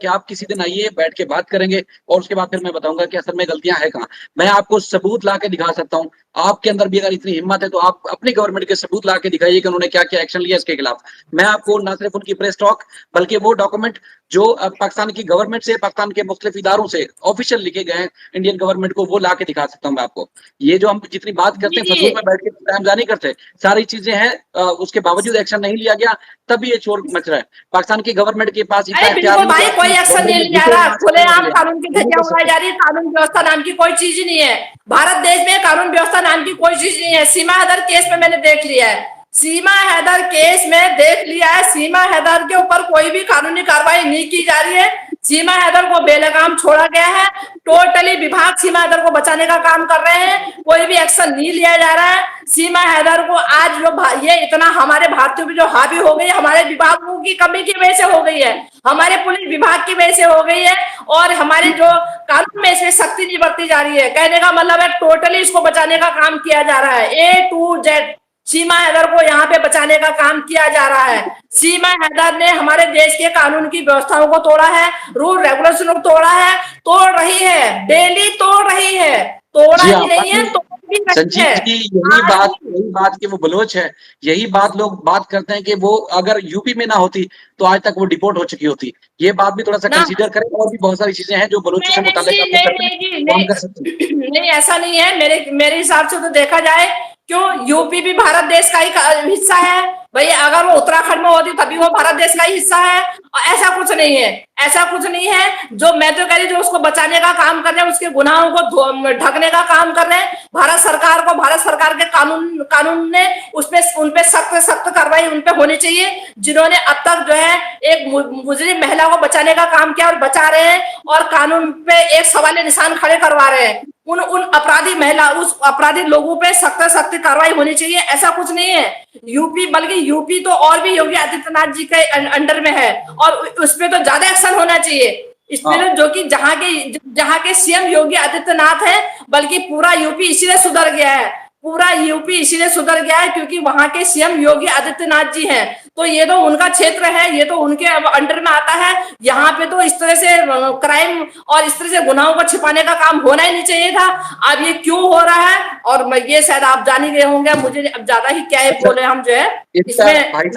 कि आप किसी दिन आइए, बैठ के बात करेंगे और उसके बाद फिर मैं बताऊंगा कि असल में गलतियां हैं कहाँ। मैं आपको सबूत ला के दिखा सकता हूँ। आपके अंदर भी अगर इतनी हिम्मत है तो आप अपनी गवर्नमेंट के सबूत ला के दिखाइए कि उन्होंने क्या क्या एक्शन लिया इसके खिलाफ। मैं आपको न सिर्फ उनकी प्रेस टॉक बल्कि वो डॉक्यूमेंट जो पाकिस्तान की गवर्नमेंट से, पाकिस्तान के मुख्तलिफ इदारों से ऑफिशियल लिखे गए हैं इंडियन गवर्नमेंट को, वो ला के दिखा सकता हूँ मैं आपको। ये जो हम जितनी बात करते जी हैं जी। फजूल में बैठ के टाइम नहीं करते, सारी चीजें हैं, उसके बावजूद एक्शन नहीं लिया गया, तभी ये शोर मच रहा है। पाकिस्तान की गवर्नमेंट के पास इतना अरे इख्तियार बिल्कुल नहीं कि भाई, कोई अपनी एक्शन नहीं गवर्नमेंट में लिया जा घुसे और रहा, वहां से करने खुलेआम लगे, कानून की वो नहीं धज्जियां कर उड़ाई सकते। जा रही है। कानून व्यवस्था नाम की कोई चीज ही नहीं है भारत देश में। कानून व्यवस्था नाम की कोई चीज नहीं है। सीमा हैदर केस में मैंने देख लिया है, सीमा हैदर केस में देख लिया है, सीमा हैदर के ऊपर कोई भी कानूनी कार्रवाई नहीं की जा रही है। सीमा हैदर को बेलगाम छोड़ा गया है। टोटली विभाग सीमा हैदर को बचाने का काम कर रहे हैं, कोई भी एक्शन नहीं लिया जा रहा है। सीमा हैदर को आज जो ये इतना हमारे भारतीयों पे जो हावी हो गई है, हमारे विभागों की कमी की वजह से हो गई है, हमारे पुलिस विभाग की वजह से हो गई है, और हमारे जो कानून में इसमें सख्ती नहीं बरती जा रही है। कहने का मतलब है टोटली इसको बचाने का काम किया जा रहा है, A to Z सीमा हैदर को यहाँ पे बचाने का काम किया जा रहा है। सीमा हैदर ने हमारे देश के कानून की व्यवस्थाओं को तोड़ा है, रूल रेगुलेशन को तोड़ा है, तोड़ रही है, डेली तोड़ रही है, तोड़ा जी ही हाँ, नहीं है, तोड़ भी रही संजीव है। जी, आज यही बात कि वो बलोच है, यही बात लोग बात करते हैं कि वो अगर यूपी में ना होती तो आज तक वो डिपोर्ट हो चुकी होती। ये बात भी थोड़ा सा ना, कंसीडर करें, और भी बहुत सारी चीजें हैं जो बलोचों नहीं से नहीं मुताल्लिक जी, आप लोग नहीं करते हैं, नहीं जी, वो हम कर सकते हैं। नहीं नहीं, ऐसा नहीं है। मेरे मेरे हिसाब से तो देखा जाए, क्यों, यूपी भी भारत देश का ही हिस्सा है भाई। अगर वो उत्तराखंड में होती तभी वो भारत देश का ही हिस्सा है। और ऐसा कुछ नहीं है, ऐसा कुछ नहीं है। जो मैं तो कह रही, जो उसको बचाने का काम कर रहे हैं, उसके गुनाहों को ढकने का काम कर रहे हैं, भारत सरकार को, भारत सरकार के कानून ने उसपे उनपे सख्त सख्त कार्रवाई उनपे होनी चाहिए, जिन्होंने अब तक जो है एक मुजरिम महिला को बचाने का काम किया और बचा रहे हैं, और कानून पे एक सवाल निशान खड़े करवा रहे हैं। उन अपराधी महिला, उस अपराधी लोगों पे सख्त सख्त कार्रवाई होनी चाहिए। ऐसा कुछ नहीं है। यूपी, बल्कि यूपी तो और भी योगी आदित्यनाथ जी के अंडर में है, और उसमें तो ज्यादा एक्शन होना चाहिए। हाँ, इसमें जो कि जहाँ के सीएम योगी आदित्यनाथ है, बल्कि पूरा यूपी इसीलिए सुधर गया है, पूरा यूपी इसीलिए सुधर गया है क्योंकि वहां के सीएम योगी आदित्यनाथ जी हैं। तो ये तो उनका क्षेत्र है, ये तो उनके अंडर में आता है। यहाँ पे तो इस तरह से क्राइम और इस तरह से गुनाहों को छिपाने का काम होना ही नहीं चाहिए था। अब ये क्यों हो रहा है, और ये शायद आप जान ही गए होंगे, मुझे अब ज्यादा ही क्या है अच्छा, बोले हम जो है इसका इसमें ना। भाई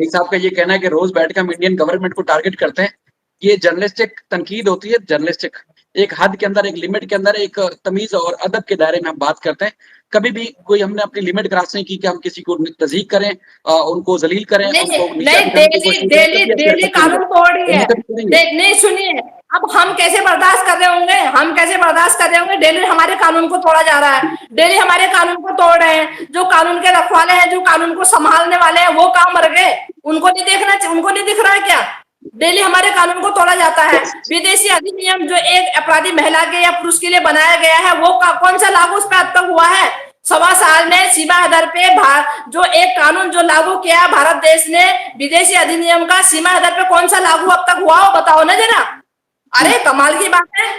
साहब का ये कहना है कि रोज बैठ कर हम इंडियन गवर्नमेंट को टारगेट करते हैं। ये जर्नलिस्टिक तनकीद होती है, जर्नलिस्टिक एक हद के अंदर, एक लिमिट के अंदर, एक तमीज और अदब के दायरे में हम बात करते हैं। कभी भी कोई हमने अपनी लिमिट क्रॉस नहीं की कि हम किसी को तज़ीक करें, उनको जलील करें, नहीं उनको नीचा नहीं, दिखाने की डेली कोशिश करें, डेली तभी ऐसी डेली हरकत करेंगे। कानून तोड़ रही है। वरना कभी करेंगे। नहीं सुनिए, अब हम कैसे बर्दाश्त कर रहे होंगे, हम कैसे बर्दाश्त कर रहे होंगे। डेली हमारे कानून को तोड़ा जा रहा है, डेली हमारे कानून को तोड़ रहे हैं। जो कानून के रखवाले हैं, जो कानून को संभालने वाले हैं, वो कहाँ मर गए? उनको नहीं देखना, उनको नहीं दिख रहा है क्या? डेली हमारे कानून को तोड़ा जाता है। विदेशी अधिनियम जो एक अपराधी महिला के या पुरुष के लिए बनाया गया है, वो कौन सा लागू उस पर अब तक हुआ है? 1.25 साल में सीमा हैदर पे जो एक कानून जो लागू किया भारत देश ने, विदेशी अधिनियम का, सीमा हैदर पे कौन सा लागू अब तक हुआ हो, बताओ ना जरा। अरे कमाल की बात है।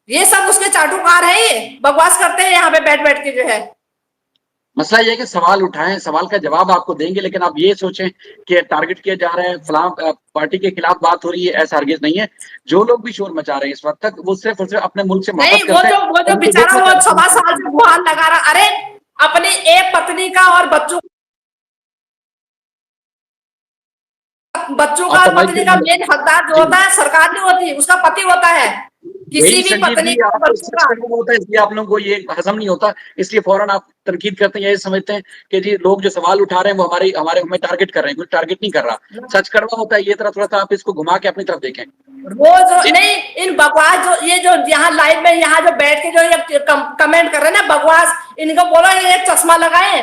ये सब उसके चाटुकार है, ये बकवास करते हैं यहाँ पे बैठ बैठ के जो है। मसला ये है कि सवाल उठाएं, सवाल का जवाब आपको देंगे, लेकिन आप ये सोचें कि टारगेट किया जा रहा है, फलां पार्टी के खिलाफ बात हो रही है, ऐसा हरगिज नहीं है। जो लोग भी शोर मचा रहे हैं इस वक्त तक, वो सिर्फ और सिर्फ अपने मुल्क से नहीं, मोहब्बत करते हैं। वो जो उनको बेचारा देखना वो चाहते 1.25 साल से गुहार लगा रहा, अरे अपनी एक पत्नी का और बच्चों का आप और फरमाइए पत्नी का मेन हकदार जो जी। होता है सरकार नहीं होती, उसका पति होता है। किसी वही भी संजीव पत्नी जी, का और आपको बच्चों सच का। करना होता है, इसलिए आप लोगों को ये हजम नहीं होता, इसलिए फौरन आप तनकीद करते हैं, ये समझते हैं कि जी लोग जो सवाल उठा रहे हैं वो हमारे हमारे हमें टारगेट कर रहे हैं। कुछ टारगेट नहीं कर रहा, सच कड़वा होता है। ये तरह थोड़ा सा आप इसको घुमा के अपनी तरफ देखें। रोज जी नहीं, इन बकवास जो ये जो यहाँ लाइव में यहाँ जो बैठ के जो ये कमेंट कर रहे हैं ना बकवास, इनको बोलो ये एक चश्मा लगाए,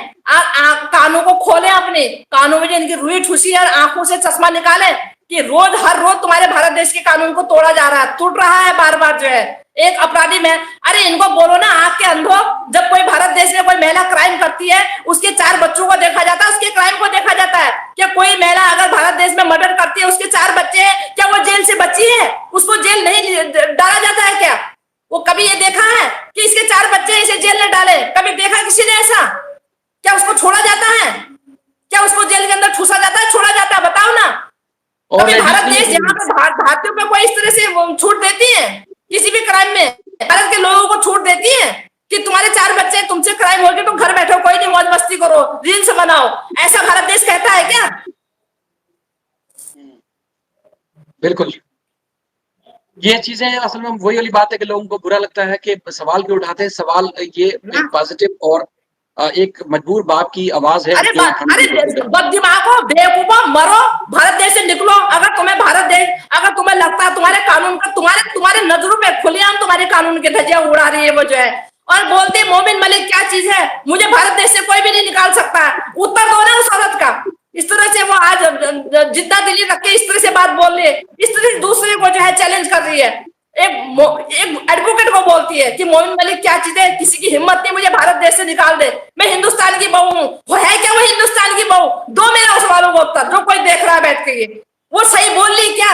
कानों को खोले, अपने कानों में जो इनकी रुई ठुसी और आंखों से चश्मा निकाले कि रोज हर रोज तुम्हारे भारत देश के कानून को तोड़ा जा रहा है, टूट रहा है बार बार जो है एक अपराधी में। अरे इनको बोलो ना, आंख के अंधों, जब कोई भारत देश में कोई महिला क्राइम करती है, उसके 4 बच्चों को देखा जाता है, उसके क्राइम को देखा जाता है। क्या कोई महिला अगर भारत देश में मर्डर करती है, उसके 4 बच्चे हैं, क्या वो जेल से बची है? उसको जेल नहीं डाला जाता है क्या? वो कभी ये देखा है कि इसके 4 बच्चे इसे जेल में डाले? कभी देखा किसी ने ऐसा? क्या उसको छोड़ा जाता है? क्या उसको जेल के अंदर ठूसा जाता है, छोड़ा जाता है? बताओ ना। और कभी भारत देश, यहाँ पे भारतीयों पे कोई इस तरह से छूट देती है किसी भी क्राइम में? भारत के लोगों को छूट देती है कि तुम्हारे 4 बच्चे, तुमसे क्राइम हो गए, तुम घर बैठो, कोई नहीं, मौज मस्ती करो, रील्स बनाओ? ऐसा भारत देश कहता है क्या? बिल्कुल। ये चीजें असल में वही वाली बात है कि लोगों को बुरा लगता है कि सवाल क्यों उठाते हैं। सवाल ये एक पॉजिटिव और एक मजबूर बाप की आवाज है। अरे दिमागो, बेवकूफो, मरो, भारत देश से निकलो। अगर तुम्हें भारत देश, अगर तुम्हें लगता है तुम्हारे कानून का, तुम्हारे नजरों में खुलेआम तुम्हारे कानून के धज्जियां उड़ा रही है वो जो है, और बोलते मोमिन मलिक क्या चीज है, मुझे भारत देश से कोई भी नहीं निकाल सकता। उत्तर दो ना उस औरत का। इस तरह से वो आज जिद्दा दिल्ली रख के इस तरह से बात बोल रही है, इस तरह से दूसरे को जो है चैलेंज कर रही है। एक एडवोकेट को बोलती है कि मोमिन मलिक क्या चीज है, किसी की हिम्मत नहीं मुझे भारत देश से निकाल दे, मैं हिंदुस्तान की बहू हूँ। वो है क्या वो हिंदुस्तान की बहू? दो मेरा उस सवालों को उत्तर, जो कोई देख रहा है बैठ के, ये वो सही बोल रही क्या?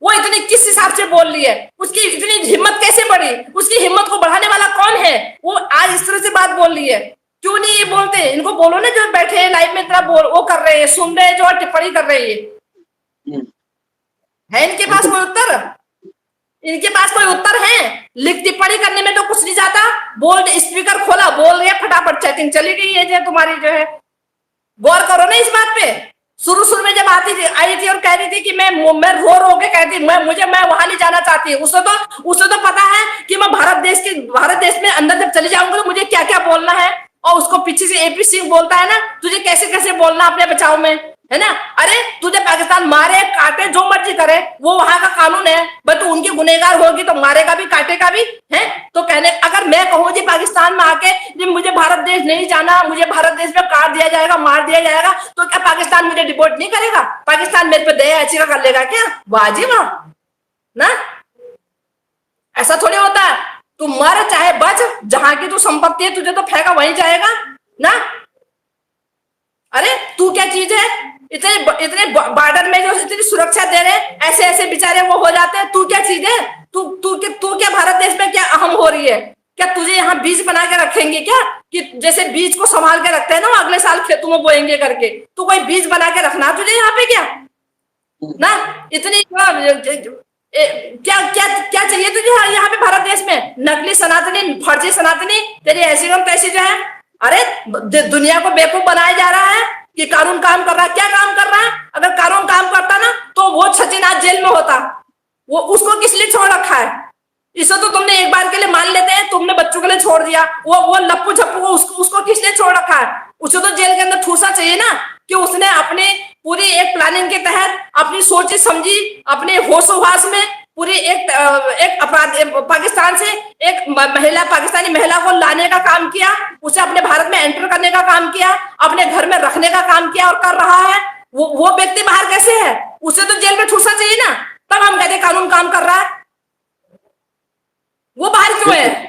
वो इतनी किस हिसाब से बोल रही है? उसकी इतनी हिम्मत कैसे बढ़ी? उसकी हिम्मत को बढ़ाने वाला कौन है? वो आज इस तरह से बात बोल रही है। क्यों नहीं ये बोलते? इनको बोलो ना, जो बैठे हैं लाइव में इतना वो कर रहे हैं, सुन रहे हैं, जो टिप्पणी कर रही है इनके पास कोई उत्तर? इनके पास कोई उत्तर है? लिख टिप्पणी करने में तो कुछ नहीं जाता, बोल स्पीकर खोला, बोल रहे फटाफट चैटिंग चली गई है जो तुम्हारी जो है। गौर करो ना इस बात पे। शुरू में जब आई थी और कह रही थी कि मैं रो के कहती मैं वहां नहीं जाना चाहती, उसे तो पता है कि मैं भारत देश में अंदर जब चली जाऊंगी तो मुझे क्या क्या बोलना है। और उसको पीछे से एपी सिंह बोलता है ना, तुझे कैसे कैसे बोलना अपने बचाव में, है ना? अरे तुझे पाकिस्तान मारे काटे जो मर्जी करे, वो वहां का कानून है। बट तू उनकी गुनहगार होगी तो मारेगा भी काटेगा भी, है? तो कहने अगर मैं कहूँ जी पाकिस्तान में आके जी मुझे भारत देश नहीं जाना, मुझे भारत देश में काट दिया जाएगा, मार दिया जाएगा, तो क्या पाकिस्तान मुझे डिपोर्ट नहीं करेगा? पाकिस्तान मेरे पे दया याचिका कर लेगा क्या? वाह ना, ऐसा थोड़ी होता है। तू मर चाहे बच, जहां की तू संपत्ति है तुझे तो फेंका वहीं जाएगा ना। अरे तू क्या चीज है? इतने बॉर्डर में जो इतनी सुरक्षा दे रहे हैं, ऐसे ऐसे बेचारे वो हो जाते हैं। तू क्या चीज है? तू क्या भारत देश में क्या अहम हो रही है? क्या तुझे यहाँ बीज बना के रखेंगे क्या? कि जैसे बीज को संभाल के रखते हैं ना, अगले साल खेतों में बोएंगे करके, तू कोई बीज बना के रखना तुझे यहाँ पे क्या ना? इतनी क्या क्या क्या चाहिए तुझे यहाँ पे भारत देश में? नकली सनातनी, फर्जी सनातनी, तेरी ऐसी कम तैसी जो है। अरे दुनिया को बेवकूफ बनाया जा रहा है कि कानून काम कर रहा है। क्या काम कर रहा है? अगर कानून काम करता ना तो वो सचिन आज जेल में होता। वो उसको किस लिए छोड़ रखा है? इसे तो तुमने एक बार के लिए मान लेते हैं, तुमने बच्चों के लिए छोड़ दिया। वो लप्पू झप्पू को उसको किस लिए छोड़ रखा है? उसे तो जेल के अंदर ठूसा चाहिए ना, कि उसने अपने पूरी एक प्लानिंग के तहत अपनी सोची समझी, अपने होशोहवास में पूरी एक अपराध पाकिस्तान से एक पाकिस्तानी महिला को लाने का काम किया, उसे अपने भारत में एंटर करने का काम किया, अपने घर में रखने का काम किया और कर रहा है। वो व्यक्ति बाहर कैसे है? उसे तो जेल में ठूसा चाहिए ना, तब हम कहते कानून काम कर रहा है। वो बाहर क्यों है?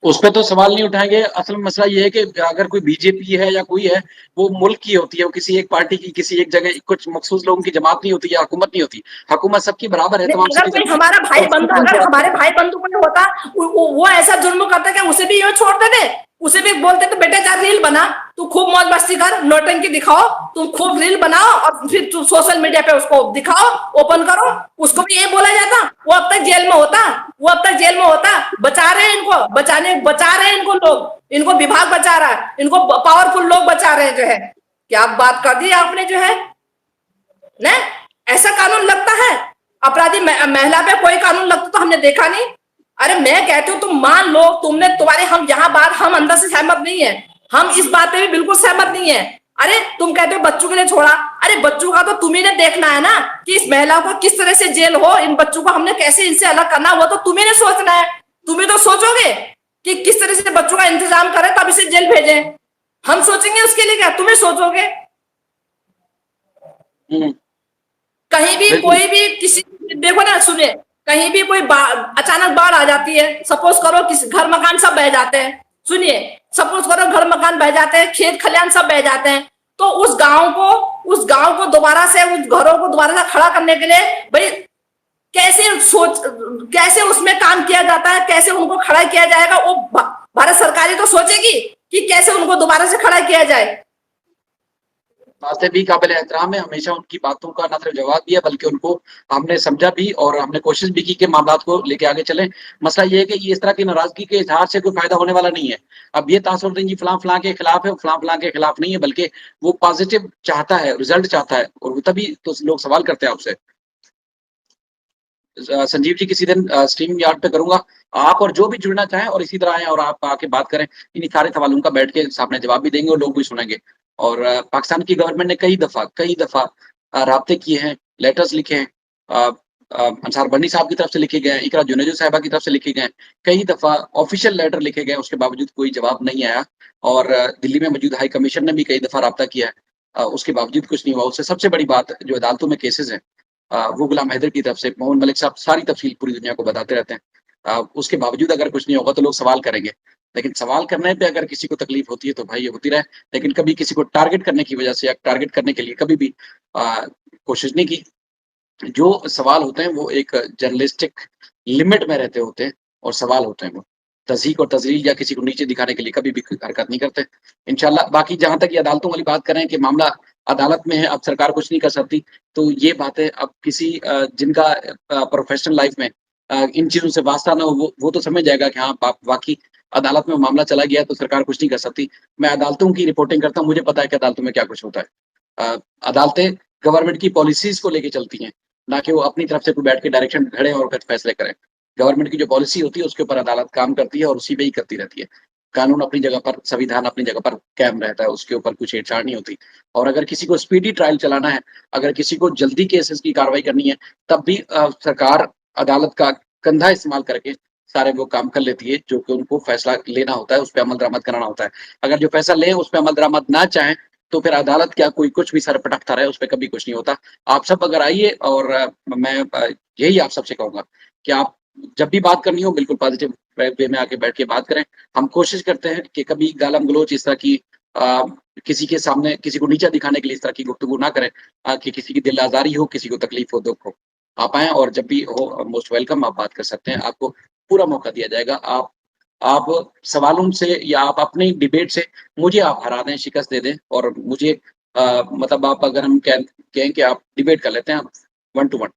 उस पर तो सवाल नहीं उठाएंगे। असल मसला ये है कि अगर कोई बीजेपी है या कोई है, वो मुल्क की होती है, वो किसी एक पार्टी की, किसी एक जगह कुछ मखसूस लोगों की जमात नहीं होती या हुकूमत नहीं होती। हुकूमत सबकी बराबर है। अगर कोई हमारा भाई बंधु, अगर हमारे भाई बंधु कोई होता, वो ऐसा जुर्म करता क्या उसे भी यूं छोड़ देते? उसे भी बोलते तो बेटे जा रील बना, तू खूब मौज मस्ती कर, नौटंकी दिखाओ, तुम खूब रील बनाओ और फिर तू सोशल मीडिया पे उसको दिखाओ, ओपन करो। उसको भी ये बोला जाता? वो अब तक जेल में होता, वो अब तक जेल में होता। बचा रहे हैं इनको, बचा रहे हैं इनको लोग, इनको विभाग बचा रहा है, इनको पावरफुल लोग बचा रहे हैं जो है। क्या बात कर दी आपने जो है ना? ऐसा कानून लगता है? अपराधी महिला पे कोई कानून लगता तो हमने देखा नहीं। अरे मैं कहती हूँ, तुम मान लो तुमने हम यहाँ बात हम अंदर से सहमत नहीं है, हम इस बात पे भी बिल्कुल सहमत नहीं है। अरे तुम कहते हो बच्चों के लिए छोड़ा, अरे बच्चों का तो तुम्ही ने देखना है ना कि इस महिला को किस तरह से जेल हो, इन बच्चों को हमने कैसे इनसे अलग करना, वो तो तुम्ही ने सोचना है। तुम्ही तो सोचोगे कि किस तरह से बच्चों का इंतजाम करें तब इसे जेल भेजें। हम सोचेंगे उसके लिए क्या? तुम्हें सोचोगे? कहीं भी कोई भी किसी, देखो ना, सुने, कहीं भी कोई अचानक बाढ़ आ जाती है, सपोज करो किसी घर मकान सब बह जाते हैं, सुनिए, सपोज करो घर मकान बह जाते हैं, खेत खलियान सब बह जाते हैं, तो उस गांव को दोबारा से, उस घरों को दोबारा से खड़ा करने के लिए भाई कैसे उसमें काम किया जाता है, कैसे उनको खड़ा किया जाएगा, वो भारत सरकार ही तो सोचेगी कि कैसे उनको दोबारा से खड़ा किया जाए। बातें भी काबिल एहतराम है, हमेशा उनकी बातों का ना सिर्फ जवाब दिया बल्कि उनको हमने समझा भी और हमने कोशिश भी की कि मामलात को लेके आगे चलें। मसला ये है कि ये इस तरह की नाराज़गी के इज़हार से कोई फ़ायदा होने वाला नहीं है। अब ये तासुरुद्दीन जी फलाँ-फलाँ के खिलाफ है, फलाँ-फलाँ के खिलाफ नहीं है, बल्कि वो पॉज़िटिव चाहता है, रिज़ल्ट चाहता है और तभी तो लोग सवाल करते हैं आपसे। संजीव जी किसी दिन स्ट्रीम यार्ड पे करूँगा। आप और जो भी जुड़ना चाहें और इसी तरह आएँ और आप आके बात करें। इन्हीं सारे सवालों का बैठ के सामने जवाब भी देंगे और लोग भी सुनेंगे। और पाकिस्तान की गवर्नमेंट ने कई दफ़ा राब्ते किए हैं, लेटर्स लिखे हैं। अ अंसार बनी साहब की तरफ से लिखे गए हैं, इकरा जुनेजो साहिबा की तरफ से लिखे गए हैं। कई दफ़ा ऑफ़िशियल लेटर लिखे गए हैं, उसके बावजूद कोई जवाब नहीं आया और दिल्ली में मौजूद हाई कमीशन ने भी कई दफ़ा राब्ता किया है। उसके बावजूद कुछ नहीं हुआ। उससे सबसे बड़ी बात जो अदालतों में केसेज़ हैं वो गुलाम हैदर की तरफ से मोहम्मद मलिक साहब सारी तफ़सील पूरी दुनिया को बताते रहते हैं। उसके बावजूद अगर कुछ नहीं होगा तो लोग सवाल करेंगे। लेकिन सवाल करने पे अगर किसी को तकलीफ़ होती है तो भाई ये होती रहे, लेकिन कभी किसी को टारगेट करने की वजह से या टारगेट करने के लिए कभी भी अ, कोशिश नहीं की। जो सवाल होते हैं वो एक जर्नलिस्टिक लिमिट में रहते होते हैं और सवाल होते हैं वो। तज़हीक और तज़लील या किसी को नीचे दिखाने के लिए कभी भी कोई हरकत नहीं करते। इंशाअल्लाह बाकी जहाँ तक ये अदालतों वाली बात कर रहे हैं कि मामला अदालत में है, अब सरकार कुछ नहीं कर सकती, तो ये बातें अब किसी जिनका प्रोफ़ेशनल लाइफ़ में इन चीज़ों से वास्ता ना हो वो तो समझ जाएगा कि हाँ, वाक़ई अदालत में मामला चला गया है तो सरकार कुछ नहीं कर सकती। मैं अदालतों की रिपोर्टिंग करता हूँ, मुझे पता है कि अदालतों में क्या कुछ होता है। अदालतें गवर्नमेंट की पॉलिसीज़ को लेके चलती हैं। ना कि वो अपनी तरफ से कोई बैठ के डायरेक्शन घड़े और फिर फैसले करें। गवर्नमेंट की जो पॉलिसी होती है उसके ऊपर अदालत काम करती है और उसी पे ही करती रहती है। कानून अपनी जगह पर, संविधान अपनी जगह पर कायम रहता है, उसके ऊपर कुछ छेड़छाड़ नहीं होती। और अगर किसी को स्पीडी ट्रायल चलाना है, अगर किसी को जल्दी केसेज़ की कार्रवाई करनी है, तब भी सरकार अदालत का कंधा इस्तेमाल करके सारे वो काम कर लेती है, जो कि उनको फैसला लेना होता है, उस पे अमल-दरामद कराना होता है। अगर जो फैसला लें, उस पे अमल-दरामद ना चाहें, तो फिर अदालत क्या कोई कुछ भी सर पटकता रहे, उस पे कभी कुछ नहीं होता। आप सब अगर आइए और मैं यही आप सबसे कहूँगा कि आप जब भी बात करनी हो बिल्कुल पॉज़िटिव वे में आके बैठ के बात करें। हम कोशिश करते हैं कि कभी गालम-गलोच इस तरह की अ, किसी के सामने किसी को नीचा दिखाने के लिए इस तरह की गुफ्तगू ना करें कि किसी की दिल आज़ारी हो, किसी को तकलीफ़ हो, दुःख हो। आप आएँ और जब भी हो मोस्ट वेलकम आप बात कर सकते हैं। आपको पूरा मौका दिया जाएगा। आप सवालों से या आप अपनी डिबेट से मुझे आप हरा दें, शिकस्त दे दें और मुझे मतलब आप अगर हम कहें कि आप डिबेट कर लेते हैं वन टू वन,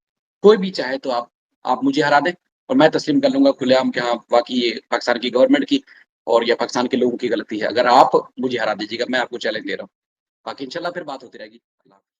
कोई भी चाहे तो आप मुझे हरा दें और मैं तस्लीम कर लूँगा खुलेआम कि हाँ, वाक़ई ये पाकिस्तान की गवर्नमेंट की और या पाकिस्तान के लोगों की गलती है। अगर आप मुझे हरा दीजिएगा, मैं आपको चैलेंज दे रहा हूँ। बाकी इंशाल्लाह फिर बात होती रहेगी। अल्लाह